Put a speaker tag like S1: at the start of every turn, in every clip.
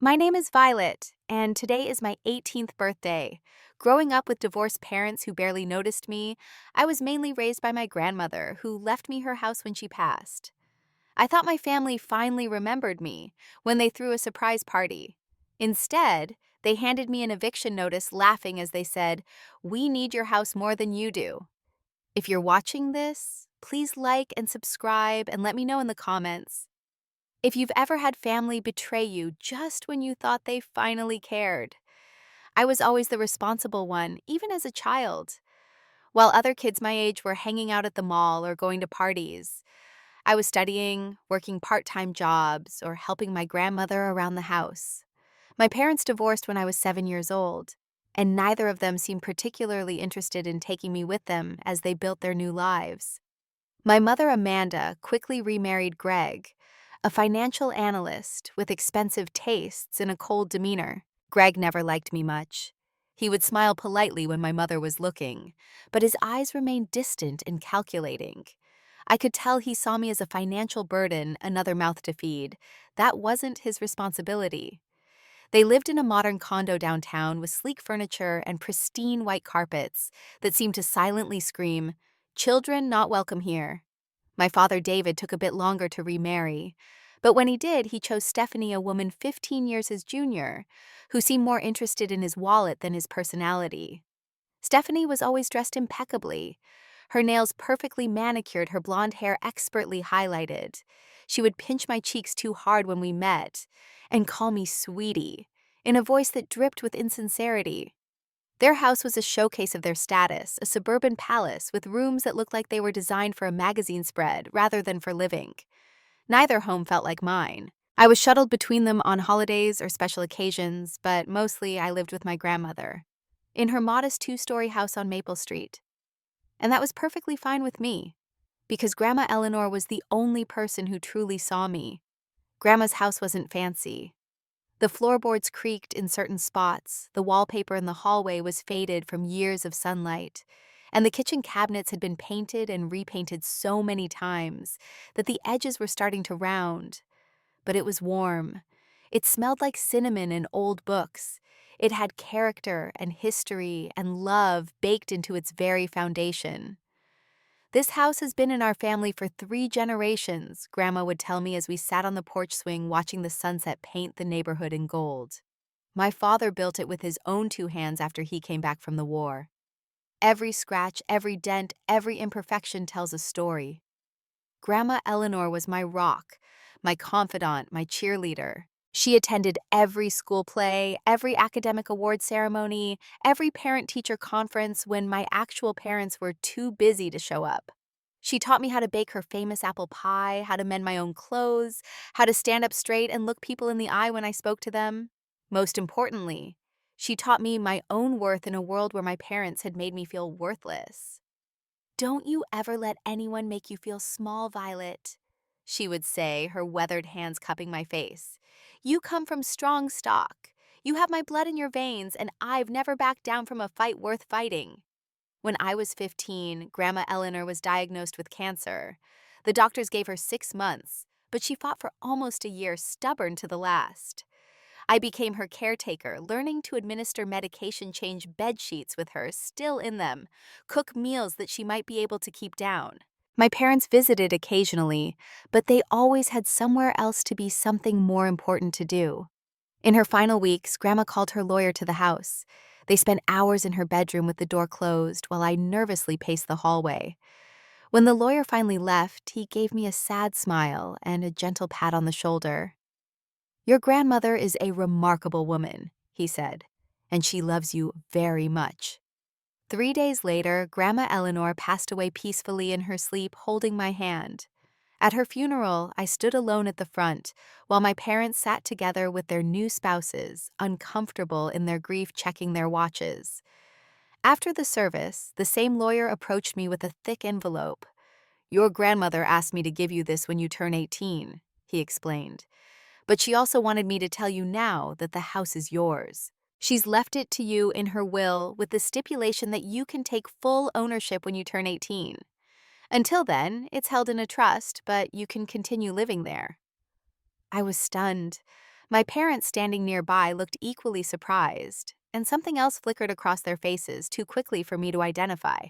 S1: My name is Violet, and today is my 18th birthday. Growing up with divorced parents who barely noticed me, I was mainly raised by my grandmother, who left me her house when she passed. I thought my family finally remembered me when they threw a surprise party. Instead, they handed me an eviction notice laughing as they said, "We need your house more than you do." If you're watching this, please like and subscribe and let me know in the comments. If you've ever had family betray you just when you thought they finally cared. I was always the responsible one, even as a child. While other kids my age were hanging out at the mall or going to parties, I was studying, working part-time jobs, or helping my grandmother around the house. My parents divorced when I was 7 years old, and neither of them seemed particularly interested in taking me with them as they built their new lives. My mother, Amanda, quickly remarried Greg, a financial analyst with expensive tastes and a cold demeanor. Greg never liked me much. He would smile politely when my mother was looking, but his eyes remained distant and calculating. I could tell he saw me as a financial burden, another mouth to feed. That wasn't his responsibility. They lived in a modern condo downtown with sleek furniture and pristine white carpets that seemed to silently scream, "Children not welcome here." My father, David, took a bit longer to remarry, but when he did, he chose Stephanie, a woman 15 years his junior, who seemed more interested in his wallet than his personality. Stephanie was always dressed impeccably, her nails perfectly manicured, her blonde hair expertly highlighted. She would pinch my cheeks too hard when we met and call me sweetie, in a voice that dripped with insincerity. Their house was a showcase of their status, a suburban palace with rooms that looked like they were designed for a magazine spread rather than for living. Neither home felt like mine. I was shuttled between them on holidays or special occasions, but mostly I lived with my grandmother, in her modest two-story house on Maple Street. And that was perfectly fine with me, because Grandma Eleanor was the only person who truly saw me. Grandma's house wasn't fancy. The floorboards creaked in certain spots, the wallpaper in the hallway was faded from years of sunlight, and the kitchen cabinets had been painted and repainted so many times that the edges were starting to round. But it was warm. It smelled like cinnamon and old books. It had character and history and love baked into its very foundation. "This house has been in our family for 3 generations," Grandma would tell me as we sat on the porch swing watching the sunset paint the neighborhood in gold. "My father built it with his own 2 hands after he came back from the war. Every scratch, every dent, every imperfection tells a story." Grandma Eleanor was my rock, my confidant, my cheerleader. She attended every school play, every academic award ceremony, every parent-teacher conference when my actual parents were too busy to show up. She taught me how to bake her famous apple pie, how to mend my own clothes, how to stand up straight and look people in the eye when I spoke to them. Most importantly, she taught me my own worth in a world where my parents had made me feel worthless. "Don't you ever let anyone make you feel small, Violet," she would say, her weathered hands cupping my face. "You come from strong stock. You have my blood in your veins, and I've never backed down from a fight worth fighting." When I was 15, Grandma Eleanor was diagnosed with cancer. The doctors gave her 6 months, but she fought for almost a year, stubborn to the last. I became her caretaker, learning to administer medication, change bed sheets with her still in them, cook meals that she might be able to keep down. My parents visited occasionally, but they always had somewhere else to be, something more important to do. In her final weeks, Grandma called her lawyer to the house. They spent hours in her bedroom with the door closed while I nervously paced the hallway. When the lawyer finally left, he gave me a sad smile and a gentle pat on the shoulder. "Your grandmother is a remarkable woman," he said, "and she loves you very much." 3 days later, Grandma Eleanor passed away peacefully in her sleep, holding my hand. At her funeral, I stood alone at the front, while my parents sat together with their new spouses, uncomfortable in their grief, checking their watches. After the service, the same lawyer approached me with a thick envelope. "Your grandmother asked me to give you this when you turn 18, he explained. "But she also wanted me to tell you now that the house is yours. She's left it to you in her will with the stipulation that you can take full ownership when you turn 18. Until then, it's held in a trust, but you can continue living there." I was stunned. My parents standing nearby looked equally surprised, and something else flickered across their faces too quickly for me to identify.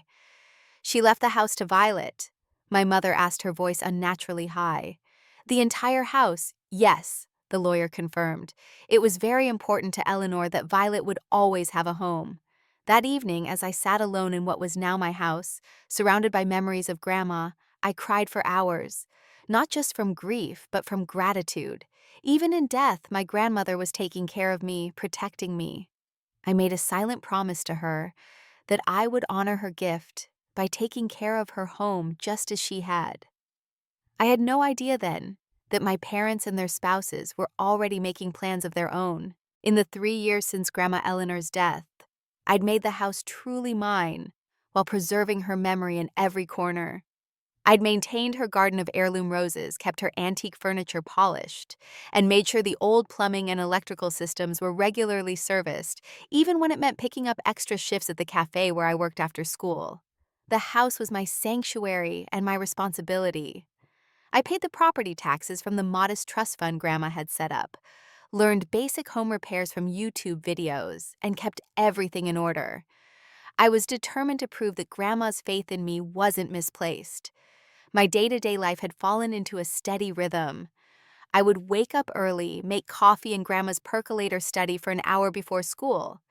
S1: She left the house to Violet. My mother asked, her voice unnaturally high. The entire house, yes, the lawyer confirmed. It was very important to Eleanor that Violet would always have a home. That evening, as I sat alone in what was now my house, surrounded by memories of Grandma, I cried for hours. Not just from grief, but from gratitude. Even in death, my grandmother was taking care of me, protecting me. I made a silent promise to her that I would honor her gift by taking care of her home just as she had. I had no idea then that my parents and their spouses were already making plans of their own. In the 3 years since Grandma Eleanor's death, I'd made the house truly mine while preserving her memory in every corner. I'd maintained her garden of heirloom roses, kept her antique furniture polished, and made sure the old plumbing and electrical systems were regularly serviced, even when it meant picking up extra shifts at the cafe where I worked after school. The house was my sanctuary and my responsibility. I paid the property taxes from the modest trust fund Grandma had set up, learned basic home repairs from YouTube videos, and kept everything in order. I was determined to prove that Grandma's faith in me wasn't misplaced. My day-to-day life had fallen into a steady rhythm. I would wake up early, make coffee in Grandma's percolator study for an hour before school,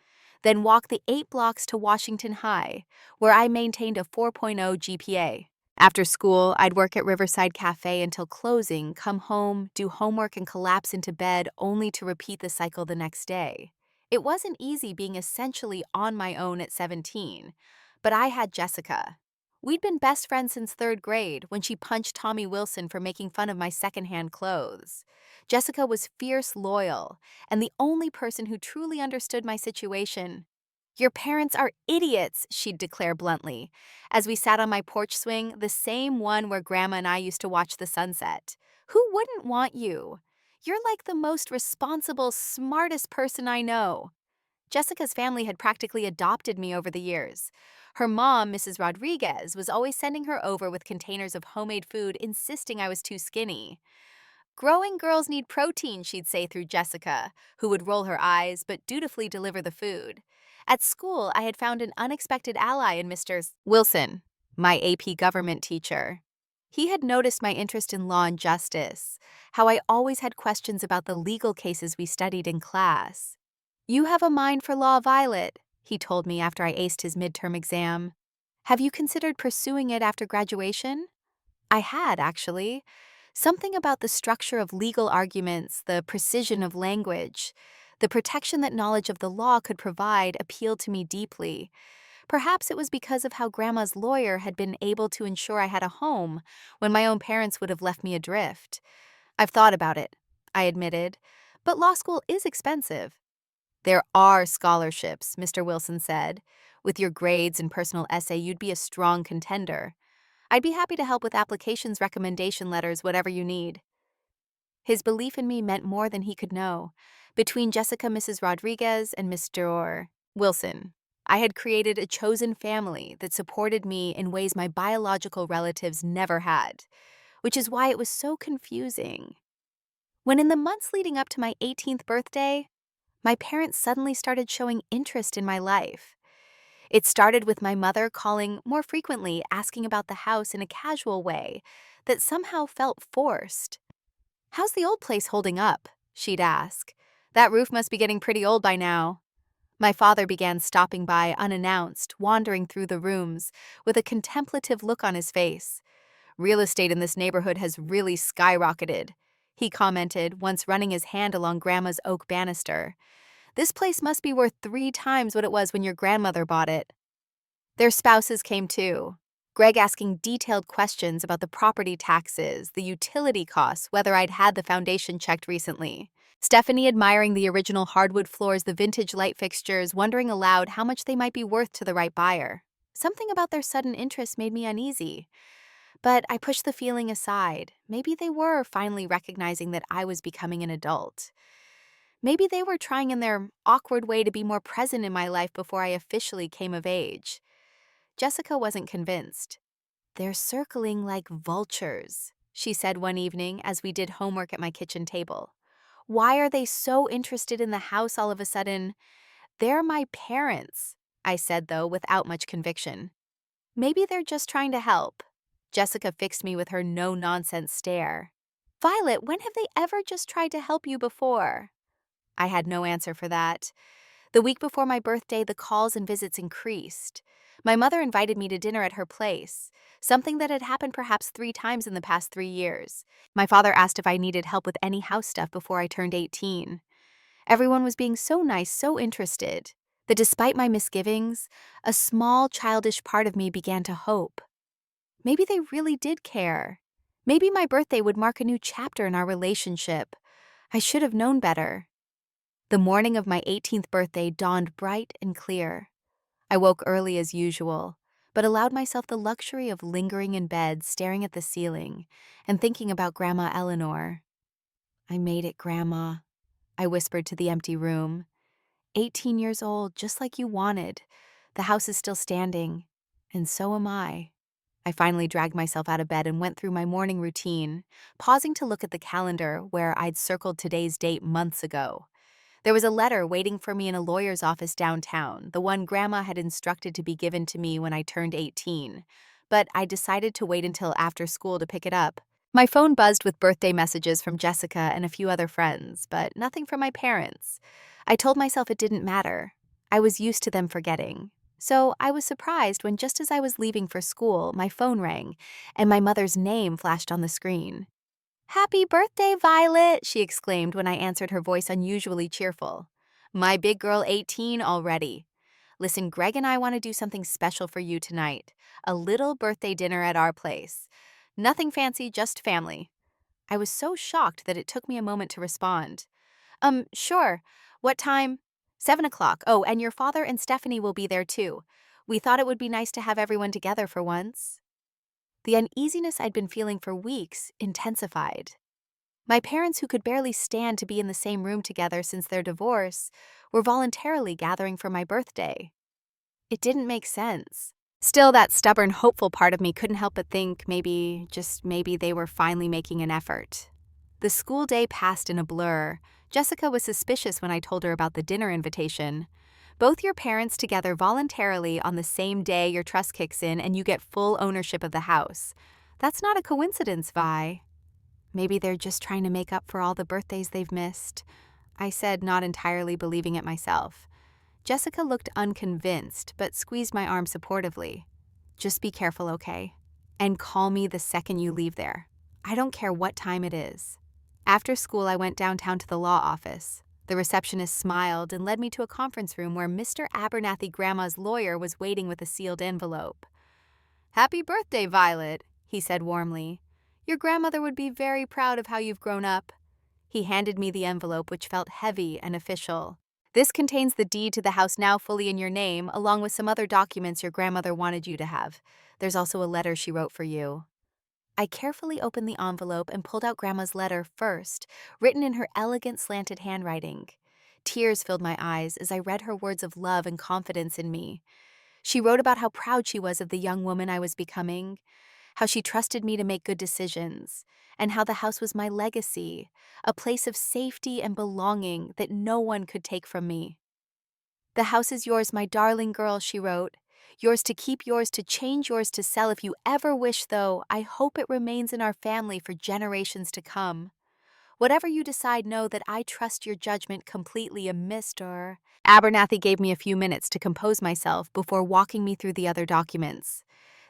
S1: then walk the 8 blocks to Washington High, where I maintained a 4.0 GPA. After school, I'd work at Riverside Cafe until closing, come home, do homework, and collapse into bed only to repeat the cycle the next day. It wasn't easy being essentially on my own at 17, but I had Jessica. We'd been best friends since 3rd grade when she punched Tommy Wilson for making fun of my secondhand clothes. Jessica was fierce loyal and the only person who truly understood my situation. "Your parents are idiots," she'd declare bluntly, as we sat on my porch swing, the same one where Grandma and I used to watch the sunset. "Who wouldn't want you? You're like the most responsible, smartest person I know." Jessica's family had practically adopted me over the years. Her mom, Mrs. Rodriguez, was always sending her over with containers of homemade food, insisting I was too skinny. "Growing girls need protein," she'd say through Jessica, who would roll her eyes but dutifully deliver the food. At school, I had found an unexpected ally in Mr. Wilson, my AP government teacher. He had noticed my interest in law and justice, how I always had questions about the legal cases we studied in class. "You have a mind for law, Violet," he told me after I aced his midterm exam. "Have you considered pursuing it after graduation?" I had, actually. Something about the structure of legal arguments, the precision of language, the protection that knowledge of the law could provide appealed to me deeply. Perhaps it was because of how Grandma's lawyer had been able to ensure I had a home when my own parents would have left me adrift. "I've thought about it," I admitted, "but law school is expensive." "There are scholarships," Mr. Wilson said. "With your grades and personal essay, you'd be a strong contender. I'd be happy to help with applications, recommendation letters, whatever you need." His belief in me meant more than he could know. Between Jessica, Mrs. Rodriguez, and Mr. Wilson, I had created a chosen family that supported me in ways my biological relatives never had, which is why it was so confusing. When in the months leading up to my 18th birthday, my parents suddenly started showing interest in my life. It started with my mother calling more frequently, asking about the house in a casual way that somehow felt forced. "How's the old place holding up?" she'd ask. "That roof must be getting pretty old by now." My father began stopping by unannounced, wandering through the rooms with a contemplative look on his face. "Real estate in this neighborhood has really skyrocketed," he commented, once running his hand along Grandma's oak banister. "This place must be worth 3 times what it was when your grandmother bought it." Their spouses came too. Greg asking detailed questions about the property taxes, the utility costs, whether I'd had the foundation checked recently. Stephanie admiring the original hardwood floors, the vintage light fixtures, wondering aloud how much they might be worth to the right buyer. Something about their sudden interest made me uneasy. But I pushed the feeling aside. Maybe they were finally recognizing that I was becoming an adult. Maybe they were trying in their awkward way to be more present in my life before I officially came of age. Jessica wasn't convinced. "They're circling like vultures," she said one evening as we did homework at my kitchen table. Why are they so interested in the house all of a sudden? They're my parents, I said, though, without much conviction. Maybe they're just trying to help. Jessica fixed me with her no-nonsense stare. Violet, when have they ever just tried to help you before? I had no answer for that. The week before my birthday, the calls and visits increased. My mother invited me to dinner at her place, something that had happened perhaps 3 times in the past 3 years. My father asked if I needed help with any house stuff before I turned 18. Everyone was being so nice, so interested, that despite my misgivings, a small childish part of me began to hope. Maybe they really did care. Maybe my birthday would mark a new chapter in our relationship. I should have known better. The morning of my 18th birthday dawned bright and clear. I woke early as usual, but allowed myself the luxury of lingering in bed, staring at the ceiling, and thinking about Grandma Eleanor. I made it, Grandma, I whispered to the empty room. 18 years old, just like you wanted. The house is still standing, and so am I. I finally dragged myself out of bed and went through my morning routine, pausing to look at the calendar where I'd circled today's date months ago. There was a letter waiting for me in a lawyer's office downtown, the one Grandma had instructed to be given to me when I turned 18. But I decided to wait until after school to pick it up. My phone buzzed with birthday messages from Jessica and a few other friends, but nothing from my parents. I told myself it didn't matter. I was used to them forgetting. So I was surprised when, just as I was leaving for school, my phone rang and my mother's name flashed on the screen. "Happy birthday, Violet!" she exclaimed when I answered, her voice unusually cheerful. "My big girl 18 already. Listen, Greg and I want to do something special for you tonight. A little birthday dinner at our place. Nothing fancy, just family." I was so shocked that it took me a moment to respond. Sure. What time?" 7 o'clock. Oh, and your father and Stephanie will be there too. We thought it would be nice to have everyone together for once." The uneasiness I'd been feeling for weeks intensified. My parents, who could barely stand to be in the same room together since their divorce, were voluntarily gathering for my birthday. It didn't make sense. Still, that stubborn, hopeful part of me couldn't help but think maybe, just maybe, they were finally making an effort. The school day passed in a blur. Jessica was suspicious when I told her about the dinner invitation. Both your parents together voluntarily on the same day your trust kicks in and you get full ownership of the house. That's not a coincidence, Vi. Maybe they're just trying to make up for all the birthdays they've missed, I said, not entirely believing it myself. Jessica looked unconvinced, but squeezed my arm supportively. "Just be careful, okay? And call me the second you leave there. I don't care what time it is." After school, I went downtown to the law office. The receptionist smiled and led me to a conference room where Mr. Abernathy, Grandma's lawyer, was waiting with a sealed envelope. "Happy birthday, Violet," he said warmly. "Your grandmother would be very proud of how you've grown up." He handed me the envelope, which felt heavy and official. "This contains the deed to the house now fully in your name, along with some other documents your grandmother wanted you to have. There's also a letter she wrote for you." I carefully opened the envelope and pulled out Grandma's letter first, written in her elegant slanted handwriting. Tears filled my eyes as I read her words of love and confidence in me. She wrote about how proud she was of the young woman I was becoming, how she trusted me to make good decisions, and how the house was my legacy, a place of safety and belonging that no one could take from me. "The house is yours, my darling girl," she wrote. "Yours to keep, yours to change, yours to sell if you ever wish, though. I hope it remains in our family for generations to come. Whatever you decide, know that I trust your judgment completely, Mr." Abernathy gave me a few minutes to compose myself before walking me through the other documents.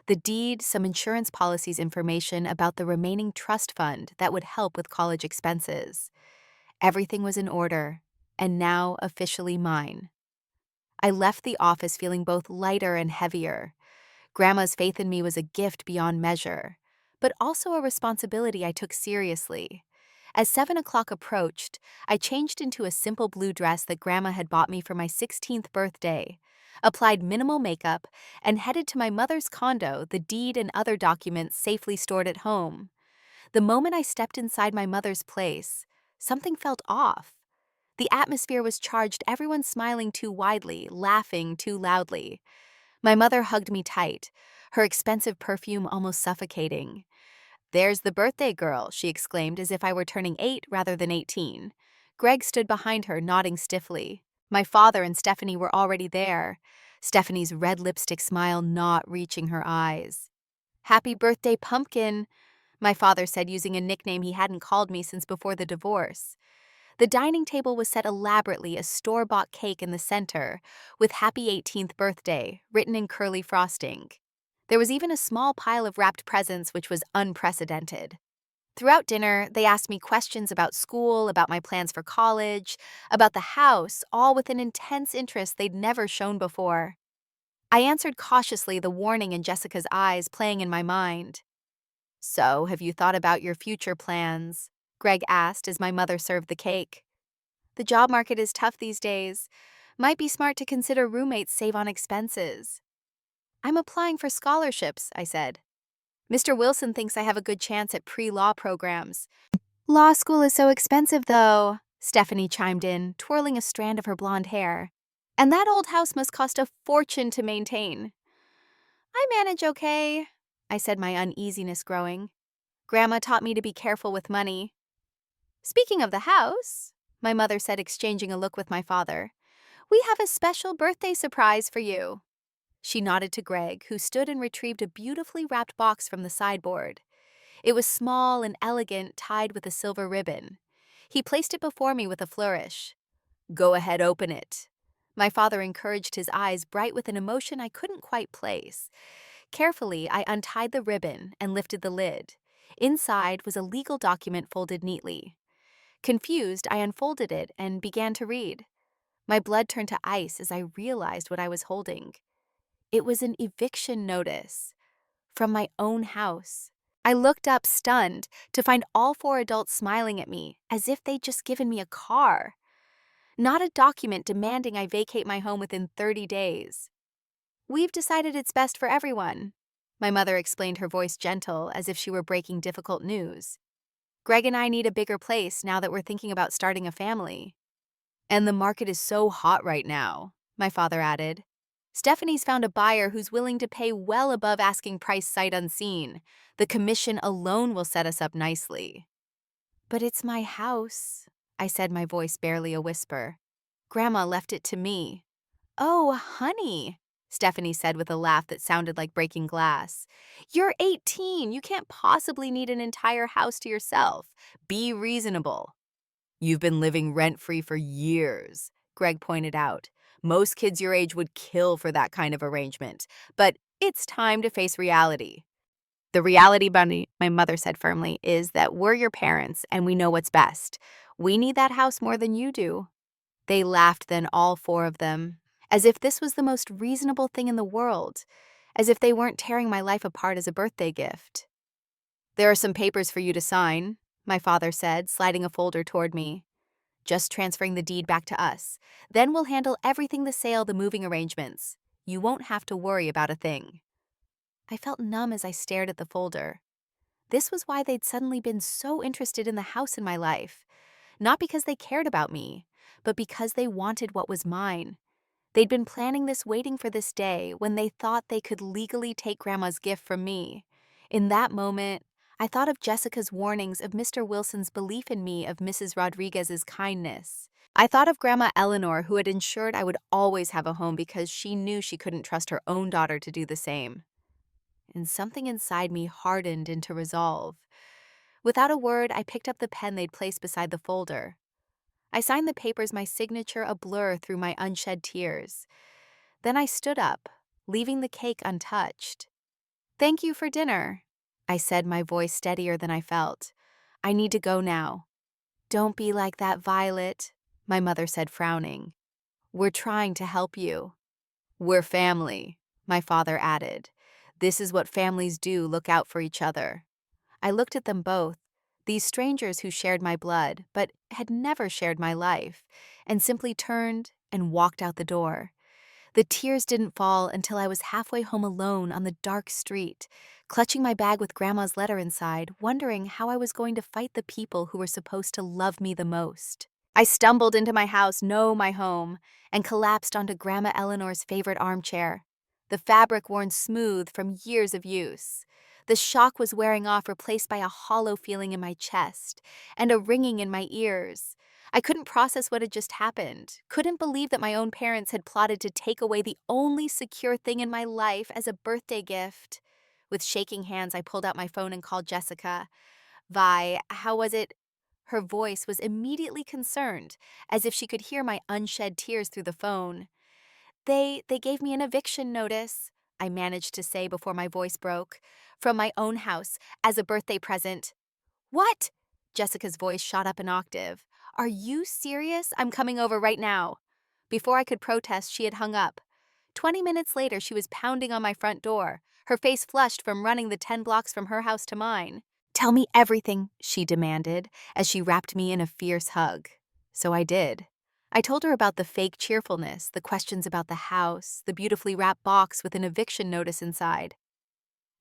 S1: The deed, some insurance policies information about the remaining trust fund that would help with college expenses. Everything was in order, and now officially mine. I left the office feeling both lighter and heavier. Grandma's faith in me was a gift beyond measure, but also a responsibility I took seriously. As 7 o'clock approached, I changed into a simple blue dress that Grandma had bought me for my 16th birthday, applied minimal makeup, and headed to my mother's condo, the deed and other documents safely stored at home. The moment I stepped inside my mother's place, something felt off. The atmosphere was charged, everyone smiling too widely, laughing too loudly. My mother hugged me tight, her expensive perfume almost suffocating. "There's the birthday girl," she exclaimed as if I were turning 8 rather than 18. Greg stood behind her, nodding stiffly. My father and Stephanie were already there, Stephanie's red lipstick smile not reaching her eyes. "Happy birthday, Pumpkin," my father said, using a nickname he hadn't called me since before the divorce. The dining table was set elaborately, a store-bought cake in the center, with "Happy 18th Birthday" written in curly frosting. There was even a small pile of wrapped presents, which was unprecedented. Throughout dinner, they asked me questions about school, about my plans for college, about the house, all with an intense interest they'd never shown before. I answered cautiously, the warning in Jessica's eyes playing in my mind. "So, have you thought about your future plans?" Greg asked as my mother served the cake. "The job market is tough these days. Might be smart to consider roommates save on expenses." "I'm applying for scholarships," I said. "Mr. Wilson thinks I have a good chance at pre-law programs." "Law school is so expensive, though," Stephanie chimed in, twirling a strand of her blonde hair. "And that old house must cost a fortune to maintain." "I manage okay," I said, my uneasiness growing. "Grandma taught me to be careful with money." "Speaking of the house," my mother said, exchanging a look with my father, "we have a special birthday surprise for you." She nodded to Greg, who stood and retrieved a beautifully wrapped box from the sideboard. It was small and elegant, tied with a silver ribbon. He placed it before me with a flourish. "Go ahead, open it." My father encouraged, his eyes bright with an emotion I couldn't quite place. Carefully, I untied the ribbon and lifted the lid. Inside was a legal document folded neatly. Confused, I unfolded it and began to read. My blood turned to ice as I realized what I was holding. It was an eviction notice from my own house. I looked up, stunned, to find all four adults smiling at me, as if they'd just given me a car. Not a document demanding I vacate my home within 30 days. "We've decided it's best for everyone," my mother explained, her voice gentle, as if she were breaking difficult news. "Greg and I need a bigger place now that we're thinking about starting a family." "And the market is so hot right now," my father added. "Stephanie's found a buyer who's willing to pay well above asking price sight unseen. The commission alone will set us up nicely." "But it's my house," I said, my voice barely a whisper. "Grandma left it to me." "Oh, honey," Stephanie said with a laugh that sounded like breaking glass. "You're 18. You can't possibly need an entire house to yourself. Be reasonable." "You've been living rent-free for years," Greg pointed out. "Most kids your age would kill for that kind of arrangement. But it's time to face reality." "The reality, Bunny," my mother said firmly, "is that we're your parents and we know what's best. We need that house more than you do." They laughed then, all four of them, as if this was the most reasonable thing in the world, as if they weren't tearing my life apart as a birthday gift. "There are some papers for you to sign," my father said, sliding a folder toward me. "Just transferring the deed back to us. Then we'll handle everything, the sale, the moving arrangements. You won't have to worry about a thing." I felt numb as I stared at the folder. This was why they'd suddenly been so interested in the house in my life. Not because they cared about me, but because they wanted what was mine. They'd been planning this, waiting for this day when they thought they could legally take Grandma's gift from me. In that moment, I thought of Jessica's warnings, of Mr. Wilson's belief in me, of Mrs. Rodriguez's kindness. I thought of Grandma Eleanor, who had ensured I would always have a home because she knew she couldn't trust her own daughter to do the same. And something inside me hardened into resolve. Without a word, I picked up the pen they'd placed beside the folder. I signed the papers, my signature a blur through my unshed tears. Then I stood up, leaving the cake untouched. "Thank you for dinner," I said, my voice steadier than I felt. "I need to go now." "Don't be like that, Violet," my mother said, frowning. "We're trying to help you." "We're family," my father added. "This is what families do, look out for each other." I looked at them both, these strangers who shared my blood, but had never shared my life, and simply turned and walked out the door. The tears didn't fall until I was halfway home alone on the dark street, clutching my bag with Grandma's letter inside, wondering how I was going to fight the people who were supposed to love me the most. I stumbled into my house, no, my home, and collapsed onto Grandma Eleanor's favorite armchair, the fabric worn smooth from years of use. The shock was wearing off, replaced by a hollow feeling in my chest and a ringing in my ears. I couldn't process what had just happened, couldn't believe that my own parents had plotted to take away the only secure thing in my life as a birthday gift. With shaking hands, I pulled out my phone and called Jessica. Vi, how was it? Her voice was immediately concerned, as if she could hear my unshed tears through the phone. They gave me an eviction notice, I managed to say before my voice broke, from my own house as a birthday present. What? Jessica's voice shot up an octave. Are you serious? I'm coming over right now. Before I could protest, she had hung up. 20 minutes later, she was pounding on my front door, her face flushed from running the 10 blocks from her house to mine. Tell me everything, she demanded, as she wrapped me in a fierce hug. So I did. I told her about the fake cheerfulness, the questions about the house, the beautifully wrapped box with an eviction notice inside.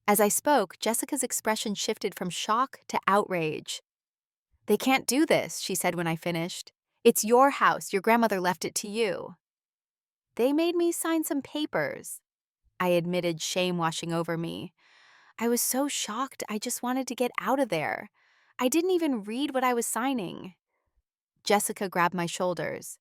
S1: As I spoke, Jessica's expression shifted from shock to outrage. They can't do this, she said when I finished. It's your house. Your grandmother left it to you. They made me sign some papers, I admitted, shame washing over me. I was so shocked, I just wanted to get out of there. I didn't even read what I was signing. Jessica grabbed my shoulders.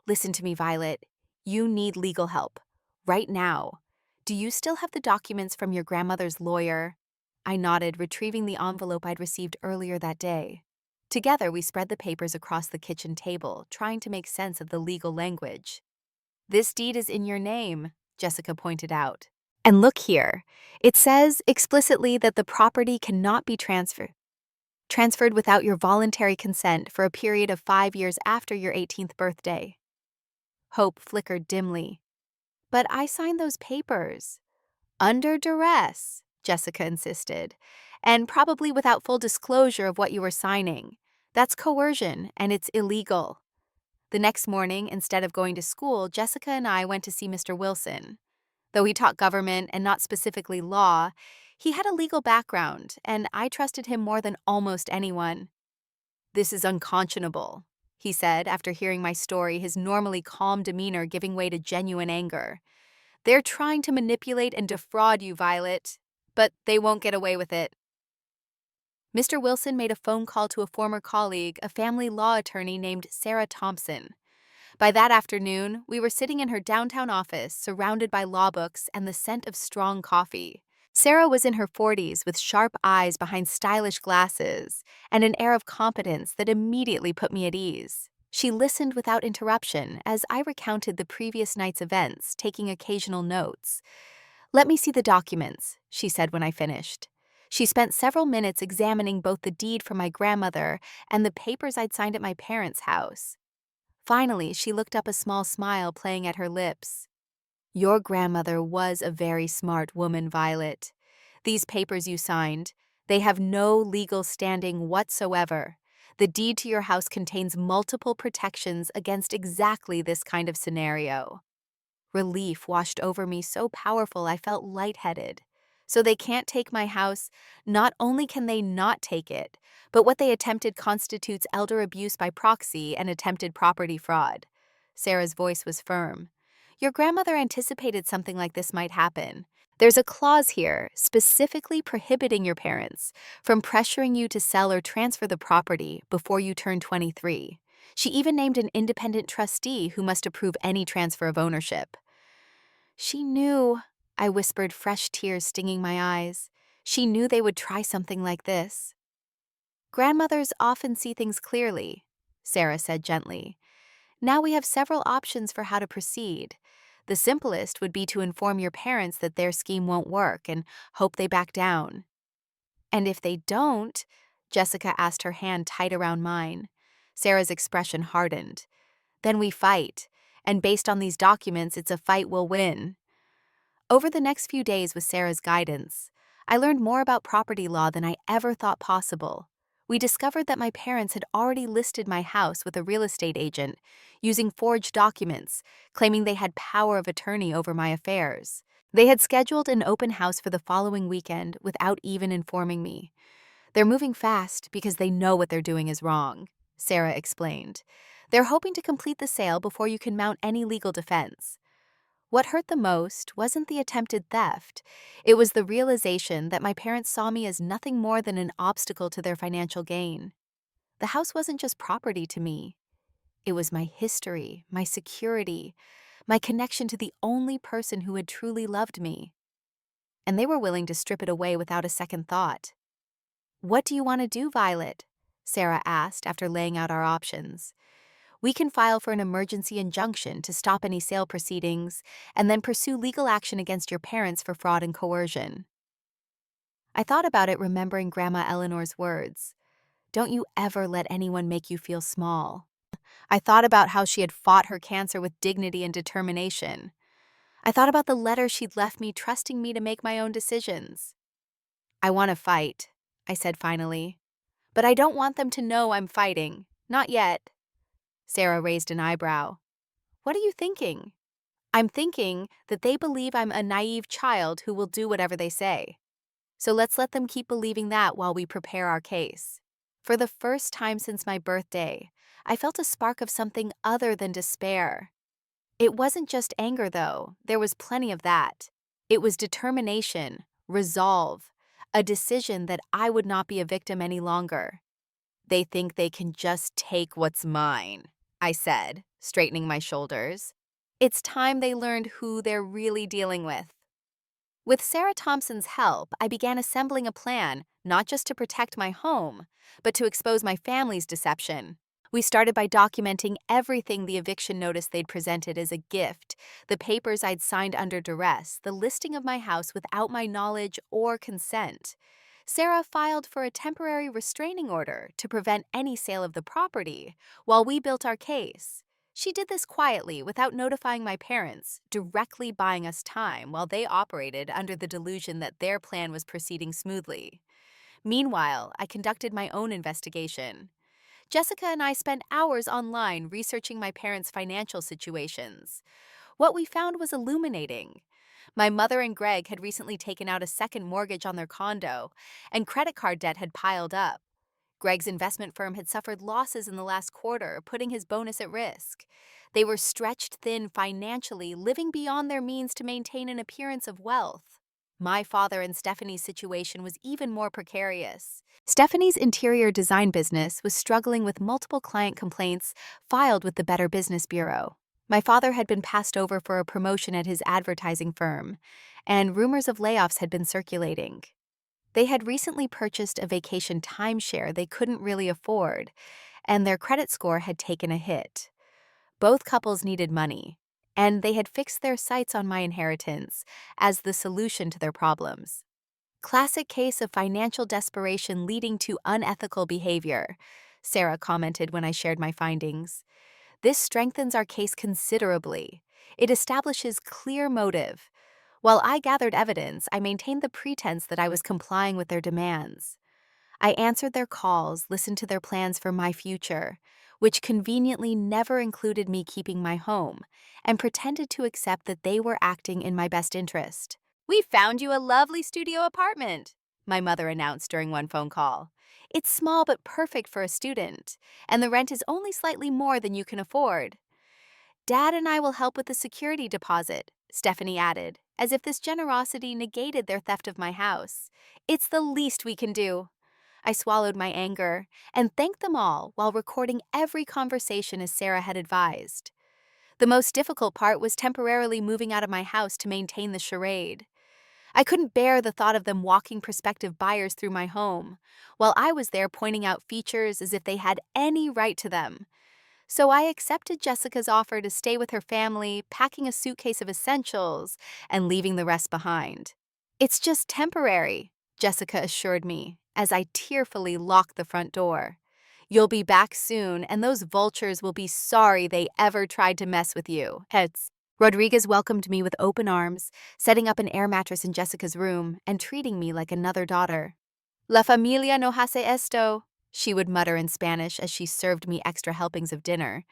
S1: Listen to me, Violet. You need legal help. Right now. Do you still have the documents from your grandmother's lawyer? I nodded, retrieving the envelope I'd received earlier that day. Together, we spread the papers across the kitchen table, trying to make sense of the legal language. This deed is in your name, Jessica pointed out. And look here. It says explicitly that the property cannot be transferred without your voluntary consent for a period of 5 years after your 18th birthday. Hope flickered dimly. But I signed those papers. Under duress, Jessica insisted, and probably without full disclosure of what you were signing. That's coercion, and it's illegal. The next morning, instead of going to school, Jessica and I went to see Mr. Wilson. Though he taught government and not specifically law, he had a legal background, and I trusted him more than almost anyone. This is unconscionable, he said after hearing my story, his normally calm demeanor giving way to genuine anger. They're trying to manipulate and defraud you, Violet, but they won't get away with it. Mr. Wilson made a phone call to a former colleague, a family law attorney named Sarah Thompson. By that afternoon, we were sitting in her downtown office, surrounded by law books and the scent of strong coffee. Sarah was in her 40s with sharp eyes behind stylish glasses and an air of competence that immediately put me at ease. She listened without interruption as I recounted the previous night's events, taking occasional notes. "Let me see the documents," she said when I finished. She spent several minutes examining both the deed from my grandmother and the papers I'd signed at my parents' house. Finally, she looked up, a small smile playing at her lips. "Your grandmother was a very smart woman, Violet. These papers you signed, they have no legal standing whatsoever. The deed to your house contains multiple protections against exactly this kind of scenario." Relief washed over me, so powerful I felt lightheaded. So they can't take my house. Not only can they not take it, but what they attempted constitutes elder abuse by proxy and attempted property fraud. Sarah's voice was firm. Your grandmother anticipated something like this might happen. There's a clause here specifically prohibiting your parents from pressuring you to sell or transfer the property before you turn 23. She even named an independent trustee who must approve any transfer of ownership. She knew, I whispered, fresh tears stinging my eyes. She knew they would try something like this. Grandmothers often see things clearly, Sarah said gently. Now we have several options for how to proceed. The simplest would be to inform your parents that their scheme won't work and hope they back down. And if they don't, Jessica asked, her hand tight around mine. Sarah's expression hardened. Then we fight, and based on these documents, it's a fight we'll win. Over the next few days with Sarah's guidance, I learned more about property law than I ever thought possible. We discovered that my parents had already listed my house with a real estate agent, using forged documents, claiming they had power of attorney over my affairs. They had scheduled an open house for the following weekend without even informing me. They're moving fast because they know what they're doing is wrong, Sarah explained. They're hoping to complete the sale before you can mount any legal defense. What hurt the most wasn't the attempted theft. It was the realization that my parents saw me as nothing more than an obstacle to their financial gain. The house wasn't just property to me. It was my history, my security, my connection to the only person who had truly loved me. And they were willing to strip it away without a second thought. "What do you want to do, Violet?" Sarah asked after laying out our options. "We can file for an emergency injunction to stop any sale proceedings and then pursue legal action against your parents for fraud and coercion." I thought about it, remembering Grandma Eleanor's words. "Don't you ever let anyone make you feel small." I thought about how she had fought her cancer with dignity and determination. I thought about the letter she'd left me, trusting me to make my own decisions. "I want to fight," I said finally. "But I don't want them to know I'm fighting. Not yet." Sarah raised an eyebrow. "What are you thinking?" "I'm thinking that they believe I'm a naive child who will do whatever they say. So let's let them keep believing that while we prepare our case." For the first time since my birthday, I felt a spark of something other than despair. It wasn't just anger, though. There was plenty of that. It was determination, resolve, a decision that I would not be a victim any longer. "They think they can just take what's mine," I said, straightening my shoulders. "It's time they learned who they're really dealing with." With Sarah Thompson's help, I began assembling a plan, not just to protect my home, but to expose my family's deception. We started by documenting everything: the eviction notice they'd presented as a gift, the papers I'd signed under duress, the listing of my house without my knowledge or consent. Sarah filed for a temporary restraining order to prevent any sale of the property while we built our case. She did this quietly, without notifying my parents, directly buying us time while they operated under the delusion that their plan was proceeding smoothly. Meanwhile, I conducted my own investigation. Jessica and I spent hours online researching my parents' financial situations. What we found was illuminating. My mother and Greg had recently taken out a second mortgage on their condo, and credit card debt had piled up. Greg's investment firm had suffered losses in the last quarter, putting his bonus at risk. They were stretched thin financially, living beyond their means to maintain an appearance of wealth. My father and Stephanie's situation was even more precarious. Stephanie's interior design business was struggling with multiple client complaints filed with the Better Business Bureau. My father had been passed over for a promotion at his advertising firm, and rumors of layoffs had been circulating. They had recently purchased a vacation timeshare they couldn't really afford, and their credit score had taken a hit. Both couples needed money, and they had fixed their sights on my inheritance as the solution to their problems. "Classic case of financial desperation leading to unethical behavior," Sarah commented when I shared my findings. "This strengthens our case considerably. It establishes clear motive. While I gathered evidence, I maintained the pretense that I was complying with their demands. I answered their calls, listened to their plans for my future, which conveniently never included me keeping my home, and pretended to accept that they were acting in my best interest." "We found you a lovely studio apartment," my mother announced during one phone call. "It's small but perfect for a student, and the rent is only slightly more than you can afford." "Dad and I will help with the security deposit," Stephanie added, as if this generosity negated their theft of my house. "It's the least we can do." I swallowed my anger and thanked them all while recording every conversation as Sarah had advised. The most difficult part was temporarily moving out of my house to maintain the charade. I couldn't bear the thought of them walking prospective buyers through my home, while I was there pointing out features as if they had any right to them. So I accepted Jessica's offer to stay with her family, packing a suitcase of essentials and leaving the rest behind. "It's just temporary," Jessica assured me as I tearfully locked the front door. "You'll be back soon, and those vultures will be sorry they ever tried to mess with you." Heads. Rodriguez welcomed me with open arms, setting up an air mattress in Jessica's room and treating me like another daughter. "La familia no hace esto," she would mutter in Spanish as she served me extra helpings of dinner.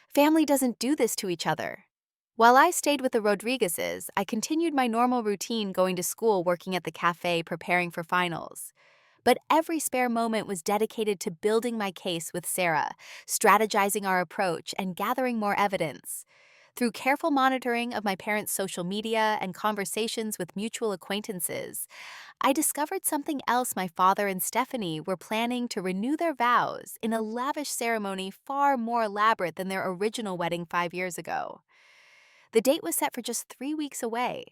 S1: "Family doesn't do this to each other." While I stayed with the Rodriguezes, I continued my normal routine, going to school, working at the cafe, preparing for finals. But every spare moment was dedicated to building my case with Sarah, strategizing our approach, and gathering more evidence. Through careful monitoring of my parents' social media and conversations with mutual acquaintances, I discovered something else. My father and Stephanie were planning to renew their vows in a lavish ceremony far more elaborate than their original wedding 5 years ago. The date was set for just 3 weeks away,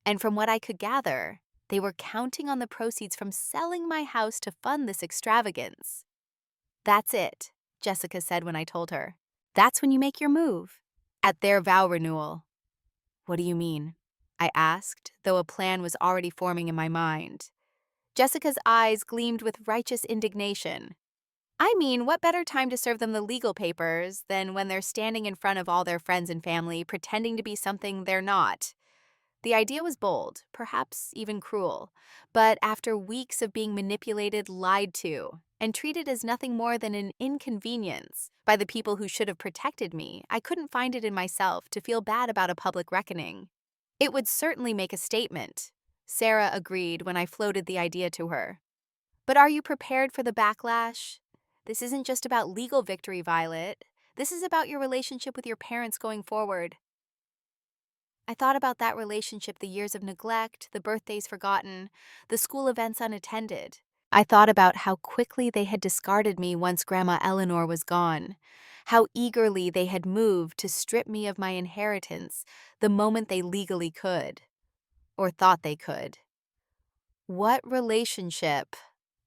S1: and from what I could gather, they were counting on the proceeds from selling my house to fund this extravagance. "That's it," Jessica said when I told her. "That's when you make your move." At their vow renewal. "What do you mean?" I asked, though a plan was already forming in my mind. Jessica's eyes gleamed with righteous indignation. "I mean, what better time to serve them the legal papers than when they're standing in front of all their friends and family pretending to be something they're not?" The idea was bold, perhaps even cruel, but after weeks of being manipulated, lied to, and treated as nothing more than an inconvenience by the people who should have protected me, I couldn't find it in myself to feel bad about a public reckoning. "It would certainly make a statement," Sarah agreed when I floated the idea to her. "But are you prepared for the backlash? This isn't just about legal victory, Violet. This is about your relationship with your parents going forward." I thought about that relationship, the years of neglect, the birthdays forgotten, the school events unattended. I thought about how quickly they had discarded me once Grandma Eleanor was gone, how eagerly they had moved to strip me of my inheritance the moment they legally could, or thought they could. "What relationship?"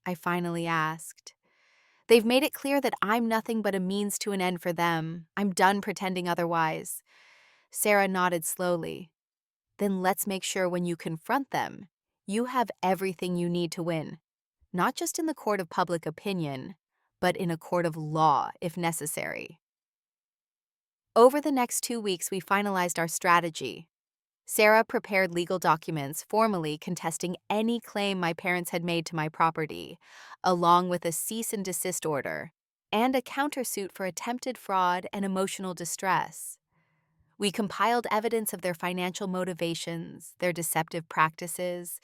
S1: I finally asked. "They've made it clear that I'm nothing but a means to an end for them. I'm done pretending otherwise." Sarah nodded slowly. "Then let's make sure when you confront them, you have everything you need to win, not just in the court of public opinion, but in a court of law if necessary." Over the next 2 weeks, we finalized our strategy. Sarah prepared legal documents formally contesting any claim my parents had made to my property, along with a cease and desist order and a countersuit for attempted fraud and emotional distress. We compiled evidence of their financial motivations, their deceptive practices,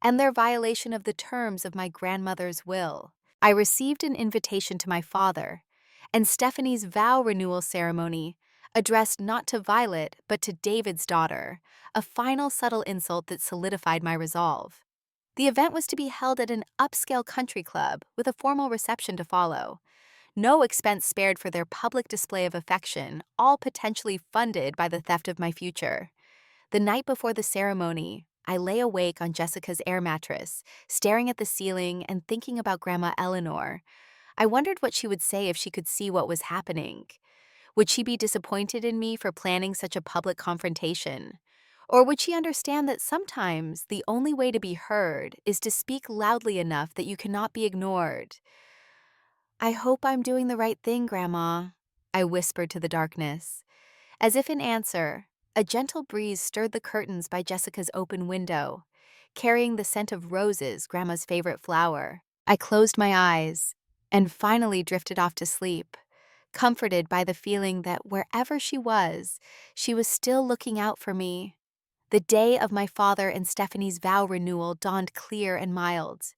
S1: and their violation of the terms of my grandmother's will. I received an invitation to my father, and Stephanie's vow renewal ceremony, addressed not to Violet but to David's daughter, a final subtle insult that solidified my resolve. The event was to be held at an upscale country club with a formal reception to follow. No expense spared for their public display of affection, all potentially funded by the theft of my future. The night before the ceremony, I lay awake on Jessica's air mattress, staring at the ceiling and thinking about Grandma Eleanor. I wondered what she would say if she could see what was happening. Would she be disappointed in me for planning such a public confrontation? Or would she understand that sometimes the only way to be heard is to speak loudly enough that you cannot be ignored? "I hope I'm doing the right thing, Grandma," I whispered to the darkness. As if in answer, a gentle breeze stirred the curtains by Jessica's open window, carrying the scent of roses, Grandma's favorite flower. I closed my eyes and finally drifted off to sleep, comforted by the feeling that wherever she was still looking out for me. The day of my father and Stephanie's vow renewal dawned clear and mild,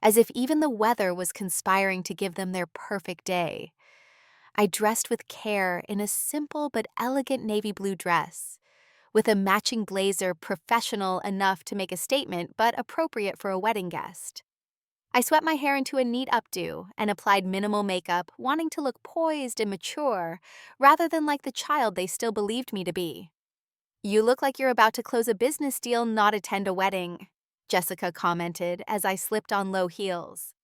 S1: as if even the weather was conspiring to give them their perfect day. I dressed with care in a simple but elegant navy blue dress, with a matching blazer professional enough to make a statement but appropriate for a wedding guest. I swept my hair into a neat updo and applied minimal makeup, wanting to look poised and mature, rather than like the child they still believed me to be. "You look like you're about to close a business deal, not attend a wedding," Jessica commented as I slipped on low heels.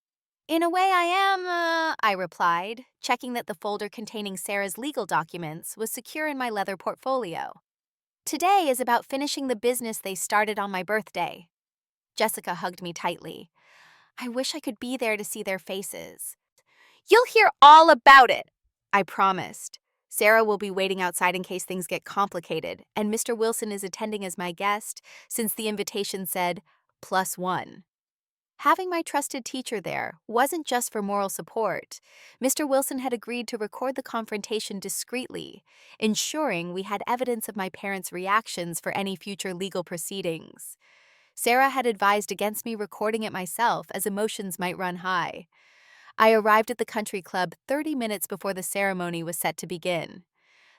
S1: "In a way I am," I replied, checking that the folder containing Sarah's legal documents was secure in my leather portfolio. "Today is about finishing the business they started on my birthday." Jessica hugged me tightly. I wish I could be there to see their faces. "You'll hear all about it," I promised. "Sarah will be waiting outside in case things get complicated, and Mr. Wilson is attending as my guest since the invitation said +1. Having my trusted teacher there wasn't just for moral support. Mr. Wilson had agreed to record the confrontation discreetly, ensuring we had evidence of my parents' reactions for any future legal proceedings. Sarah had advised against me recording it myself, as emotions might run high. I arrived at the country club 30 minutes before the ceremony was set to begin.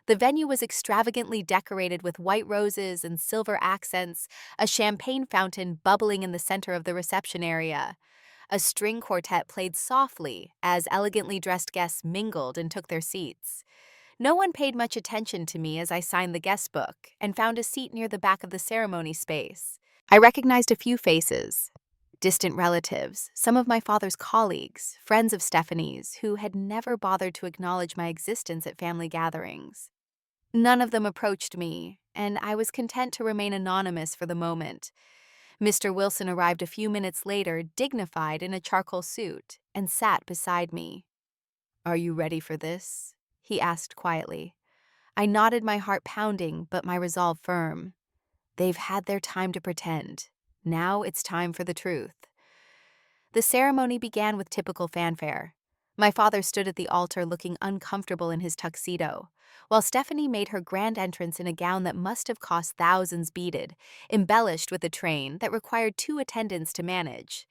S1: The venue was extravagantly decorated with white roses and silver accents, a champagne fountain bubbling in the center of the reception area. A string quartet played softly as elegantly dressed guests mingled and took their seats. No one paid much attention to me as I signed the guest book and found a seat near the back of the ceremony space. I recognized a few faces, distant relatives, some of my father's colleagues, friends of Stephanie's, who had never bothered to acknowledge my existence at family gatherings. None of them approached me, and I was content to remain anonymous for the moment. Mr. Wilson arrived a few minutes later, dignified in a charcoal suit, and sat beside me. "Are you ready for this?" he asked quietly. I nodded, my heart pounding, but my resolve firm. They've had their time to pretend. Now it's time for the truth. The ceremony began with typical fanfare. My father stood at the altar looking uncomfortable in his tuxedo, while Stephanie made her grand entrance in a gown that must have cost thousands beaded, embellished with a train that required 2 attendants to manage.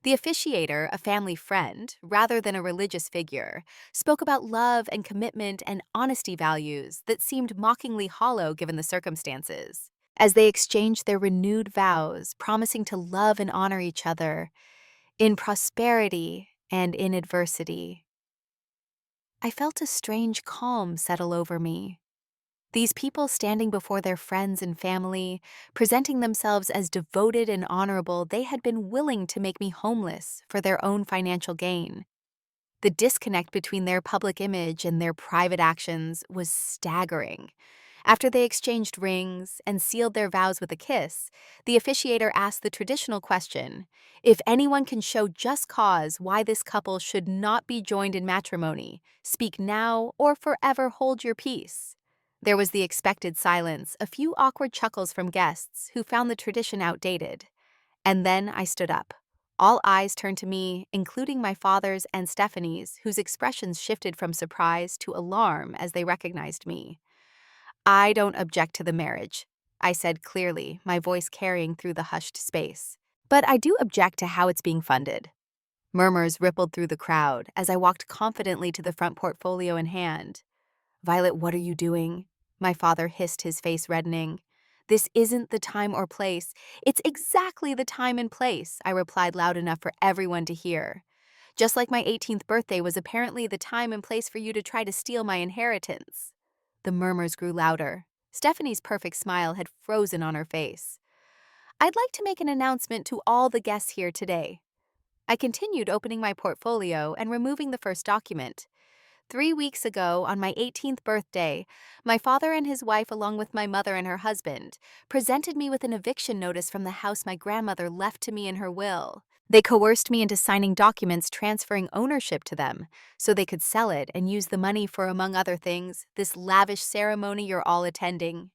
S1: The officiator, a family friend, rather than a religious figure, spoke about love and commitment and honesty values that seemed mockingly hollow given the circumstances. As they exchanged their renewed vows, promising to love and honor each other, in prosperity and in adversity. I felt a strange calm settle over me. These people standing before their friends and family, presenting themselves as devoted and honorable, they had been willing to make me homeless for their own financial gain. The disconnect between their public image and their private actions was staggering. After they exchanged rings and sealed their vows with a kiss, the officiator asked the traditional question, if anyone can show just cause why this couple should not be joined in matrimony, speak now or forever hold your peace. There was the expected silence, a few awkward chuckles from guests who found the tradition outdated. And then I stood up. All eyes turned to me, including my father's and Stephanie's, whose expressions shifted from surprise to alarm as they recognized me. "I don't object to the marriage," I said clearly, my voice carrying through the hushed space. "But I do object to how it's being funded." Murmurs rippled through the crowd as I walked confidently to the front, portfolio in hand. "Violet, what are you doing?" My father hissed, his face reddening. "This isn't the time or place." "It's exactly the time and place," I replied loud enough for everyone to hear. "Just like my 18th birthday was apparently the time and place for you to try to steal my inheritance." The murmurs grew louder. Stephanie's perfect smile had frozen on her face. "I'd like to make an announcement to all the guests here today." I continued, opening my portfolio and removing the first document. 3 weeks ago, on my 18th birthday, my father and his wife, along with my mother and her husband, presented me with an eviction notice from the house my grandmother left to me in her will. They coerced me into signing documents transferring ownership to them so they could sell it and use the money for, among other things, this lavish ceremony you're all attending.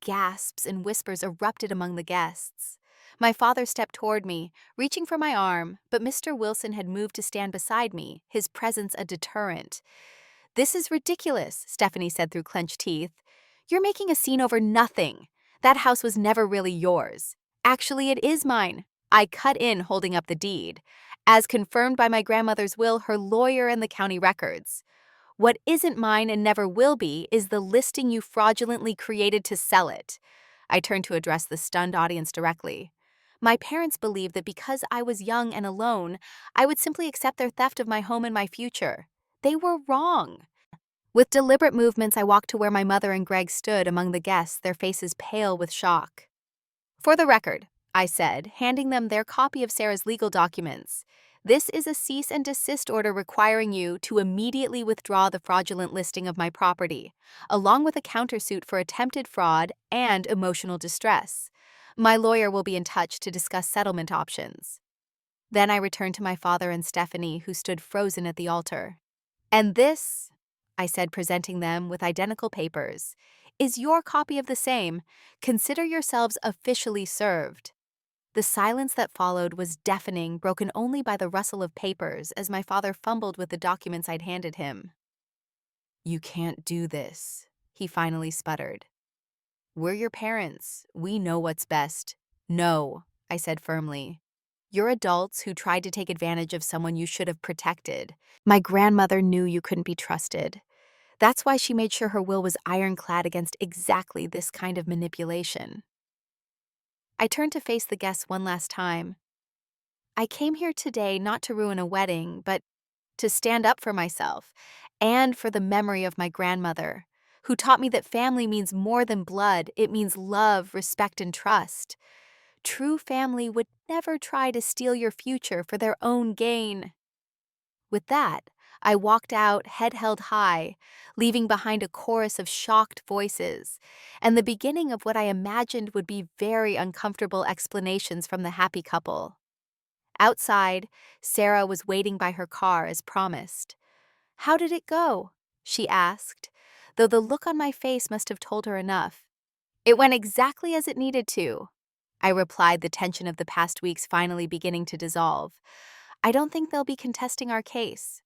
S1: Gasps and whispers erupted among the guests. My father stepped toward me, reaching for my arm, but Mr. Wilson had moved to stand beside me, his presence a deterrent. "This is ridiculous," Stephanie said through clenched teeth. "You're making a scene over nothing. That house was never really yours. Actually, it is mine." I cut in, holding up the deed. "As confirmed by my grandmother's will, her lawyer, and the county records. What isn't mine and never will be is the listing you fraudulently created to sell it." I turned to address the stunned audience directly. My parents believed that because I was young and alone, I would simply accept their theft of my home and my future. They were wrong. With deliberate movements, I walked to where my mother and Greg stood among the guests, their faces pale with shock. "For the record," I said, handing them their copy of Sarah's legal documents, "this is a cease and desist order requiring you to immediately withdraw the fraudulent listing of my property, along with a countersuit for attempted fraud and emotional distress. My lawyer will be in touch to discuss settlement options." Then I returned to my father and Stephanie, who stood frozen at the altar. "And this," I said, presenting them with identical papers, "is your copy of the same. Consider yourselves officially served." The silence that followed was deafening, broken only by the rustle of papers as my father fumbled with the documents I'd handed him. "You can't do this," he finally sputtered. "We're your parents. We know what's best." "No," I said firmly. "You're adults who tried to take advantage of someone you should have protected. My grandmother knew you couldn't be trusted. That's why she made sure her will was ironclad against exactly this kind of manipulation. I turned to face the guests one last time. I came here today not to ruin a wedding, but to stand up for myself and for the memory of my grandmother, who taught me that family means more than blood. It means love, respect, and trust. True family would never try to steal your future for their own gain. With that, I walked out, head held high, leaving behind a chorus of shocked voices and the beginning of what I imagined would be very uncomfortable explanations from the happy couple. Outside, Sarah was waiting by her car as promised. "How did it go?" she asked, though the look on my face must have told her enough. "It went exactly as it needed to," I replied, the tension of the past weeks finally beginning to dissolve. "I don't think they'll be contesting our case."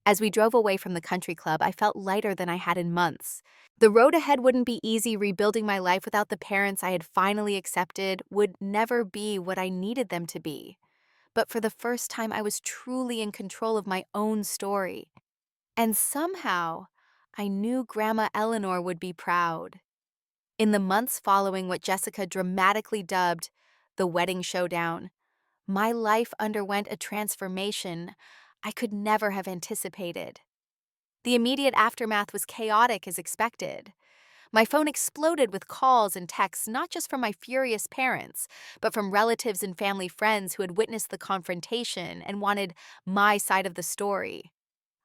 S1: As we drove away from the country club, I felt lighter than I had in months. The road ahead wouldn't be easy. Rebuilding my life without the parents I had finally accepted would never be what I needed them to be. But for the first time, I was truly in control of my own story. And somehow, I knew Grandma Eleanor would be proud. In the months following what Jessica dramatically dubbed the wedding showdown, my life underwent a transformation I could never have anticipated. The immediate aftermath was chaotic as expected. My phone exploded with calls and texts not just from my furious parents, but from relatives and family friends who had witnessed the confrontation and wanted my side of the story.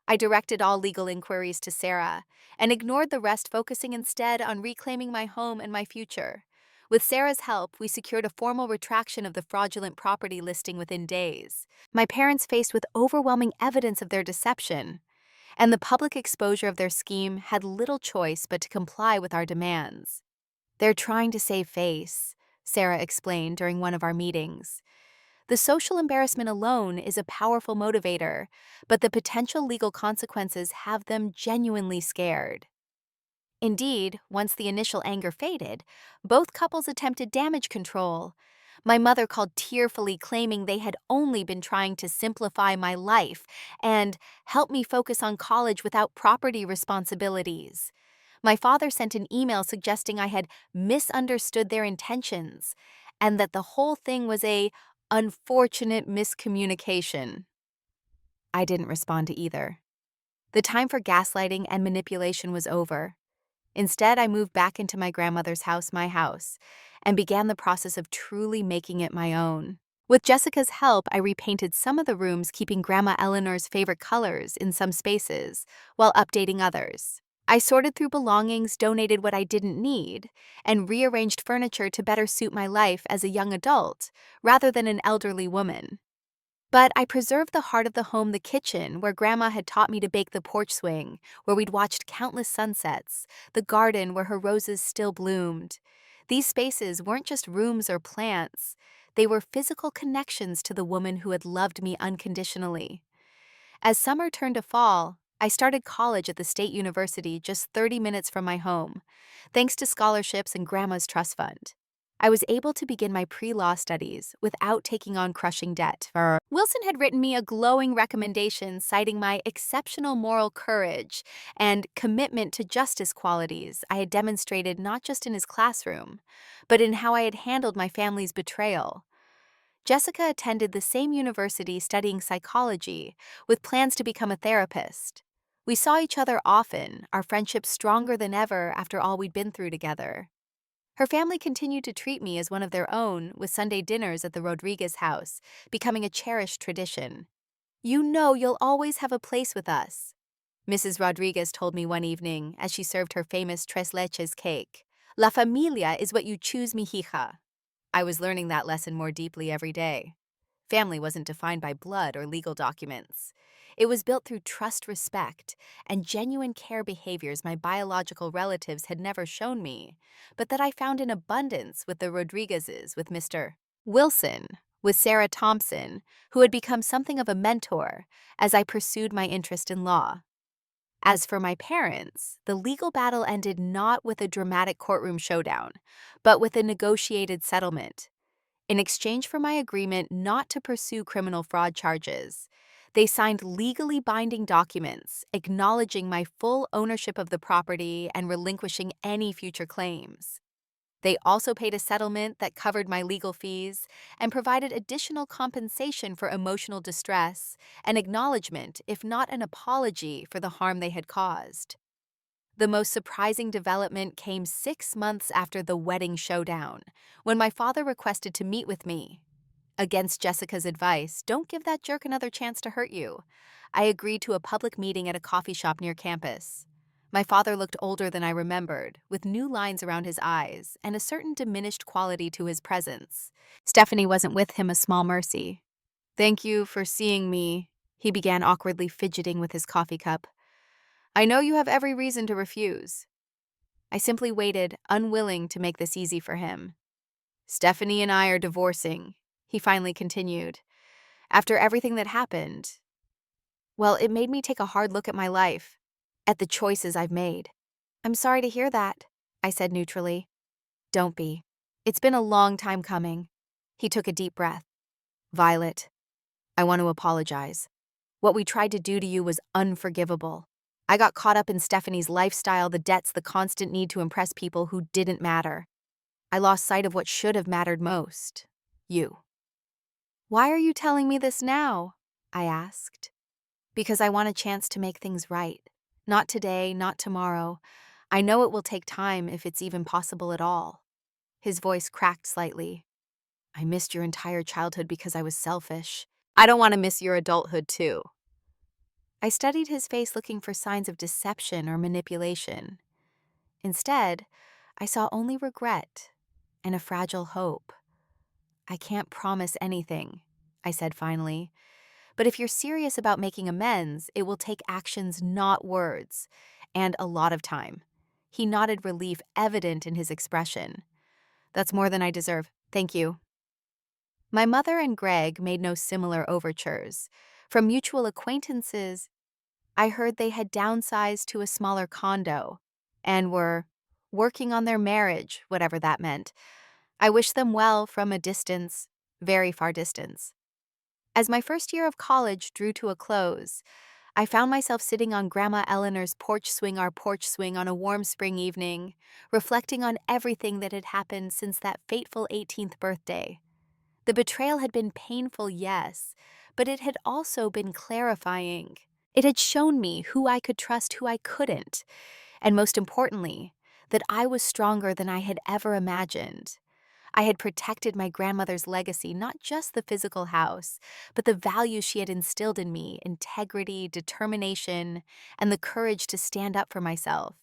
S1: I directed all legal inquiries to Sarah and ignored the rest, focusing instead on reclaiming my home and my future. With Sarah's help, we secured a formal retraction of the fraudulent property listing within days. My parents, faced with overwhelming evidence of their deception and the public exposure of their scheme, had little choice but to comply with our demands. "They're trying to save face," Sarah explained during one of our meetings. "The social embarrassment alone is a powerful motivator, but the potential legal consequences have them genuinely scared." Indeed, once the initial anger faded, both couples attempted damage control. My mother called tearfully, claiming they had only been trying to simplify my life and help me focus on college without property responsibilities. My father sent an email suggesting I had misunderstood their intentions and that the whole thing was a unfortunate miscommunication. I didn't respond to either. The time for gaslighting and manipulation was over. Instead, I moved back into my grandmother's house, my house, and began the process of truly making it my own. With Jessica's help, I repainted some of the rooms, keeping Grandma Eleanor's favorite colors in some spaces, while updating others. I sorted through belongings, donated what I didn't need, and rearranged furniture to better suit my life as a young adult, rather than an elderly woman. But I preserved the heart of the home, the kitchen, where Grandma had taught me to bake, the porch swing, where we'd watched countless sunsets, the garden where her roses still bloomed. These spaces weren't just rooms or plants. They were physical connections to the woman who had loved me unconditionally. As summer turned to fall, I started college at the State University just 30 minutes from my home, thanks to scholarships and Grandma's trust fund. I was able to begin my pre-law studies without taking on crushing debt. Wilson had written me a glowing recommendation citing my exceptional moral courage and commitment to justice qualities I had demonstrated not just in his classroom, but in how I had handled my family's betrayal. Jessica attended the same university studying psychology, with plans to become a therapist. We saw each other often, our friendship stronger than ever after all we'd been through together. Her family continued to treat me as one of their own, with Sunday dinners at the Rodriguez house becoming a cherished tradition. "You know you'll always have a place with us," Mrs. Rodriguez told me one evening as she served her famous tres leches cake. "La familia is what you choose, mi hija." I was learning that lesson more deeply every day. Family wasn't defined by blood or legal documents. It was built through trust, respect, and genuine care behaviors my biological relatives had never shown me, but that I found in abundance with the Rodriguezes, with Mr. Wilson, with Sarah Thompson, who had become something of a mentor as I pursued my interest in law. As for my parents, the legal battle ended not with a dramatic courtroom showdown, but with a negotiated settlement. In exchange for my agreement not to pursue criminal fraud charges, They signed legally binding documents acknowledging my full ownership of the property and relinquishing any future claims. They also paid a settlement that covered my legal fees and provided additional compensation for emotional distress and acknowledgement, if not an apology, for the harm they had caused. The most surprising development came 6 months after the wedding showdown, when my father requested to meet with me. Against Jessica's advice, don't give that jerk another chance to hurt you, I agreed to a public meeting at a coffee shop near campus. My father looked older than I remembered, with new lines around his eyes and a certain diminished quality to his presence. Stephanie wasn't with him, a small mercy. Thank you for seeing me, he began, awkwardly fidgeting with his coffee cup. I know you have every reason to refuse. I simply waited, unwilling to make this easy for him. Stephanie and I are divorcing, he finally continued. After everything that happened, well, it made me take a hard look at my life, at the choices I've made. I'm sorry to hear that, I said neutrally. Don't be. It's been a long time coming. He took a deep breath. Violet, I want to apologize. What we tried to do to you was unforgivable. I got caught up in Stephanie's lifestyle, the debts, the constant need to impress people who didn't matter. I lost sight of what should have mattered most. You. Why are you telling me this now? I asked. Because I want a chance to make things right. Not today, not tomorrow. I know it will take time, if it's even possible at all. His voice cracked slightly. I missed your entire childhood because I was selfish. I don't want to miss your adulthood too. I studied his face, looking for signs of deception or manipulation. Instead, I saw only regret and a fragile hope. I can't promise anything, I said finally. But if you're serious about making amends, it will take actions, not words, and a lot of time. He nodded, relief evident in his expression. That's more than I deserve. Thank you. My mother and Greg made no similar overtures. From mutual acquaintances, I heard they had downsized to a smaller condo and were working on their marriage, whatever that meant. I wished them well from a distance, very far distance. As my first year of college drew to a close, I found myself sitting on Grandma Eleanor's porch swing, our porch swing, on a warm spring evening, reflecting on everything that had happened since that fateful 18th birthday. The betrayal had been painful, yes, but it had also been clarifying. It had shown me who I could trust, who I couldn't, and most importantly, that I was stronger than I had ever imagined. I had protected my grandmother's legacy, not just the physical house, but the values she had instilled in me: integrity, determination, and the courage to stand up for myself.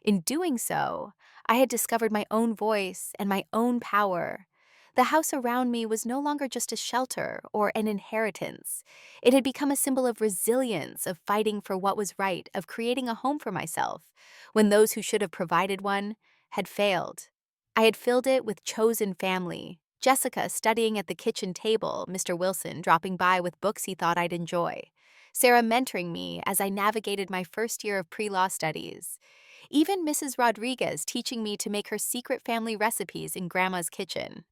S1: In doing so, I had discovered my own voice and my own power. The house around me was no longer just a shelter or an inheritance. It had become a symbol of resilience, of fighting for what was right, of creating a home for myself, when those who should have provided one had failed. I had filled it with chosen family: Jessica studying at the kitchen table, Mr. Wilson dropping by with books he thought I'd enjoy, Sarah mentoring me as I navigated my first year of pre-law studies, even Mrs. Rodriguez teaching me to make her secret family recipes in Grandma's kitchen.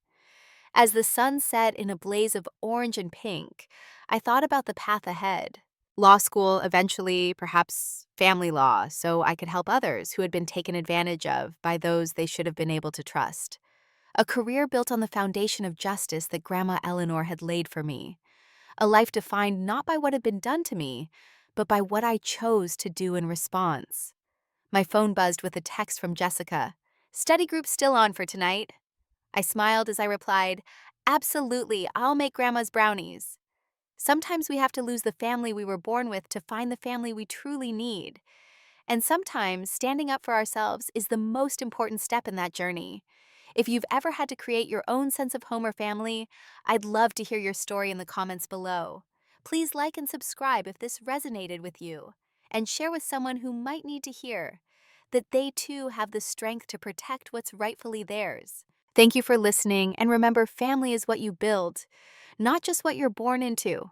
S1: As the sun set in a blaze of orange and pink, I thought about the path ahead. Law school, eventually, perhaps family law, so I could help others who had been taken advantage of by those they should have been able to trust. A career built on the foundation of justice that Grandma Eleanor had laid for me. A life defined not by what had been done to me, but by what I chose to do in response. My phone buzzed with a text from Jessica. Study group still on for tonight. I smiled as I replied, absolutely, I'll make Grandma's brownies. Sometimes we have to lose the family we were born with to find the family we truly need. And sometimes standing up for ourselves is the most important step in that journey. If you've ever had to create your own sense of home or family, I'd love to hear your story in the comments below. Please like and subscribe if this resonated with you, and share with someone who might need to hear that they too have the strength to protect what's rightfully theirs. Thank you for listening, and remember, family is what you build, not just what you're born into.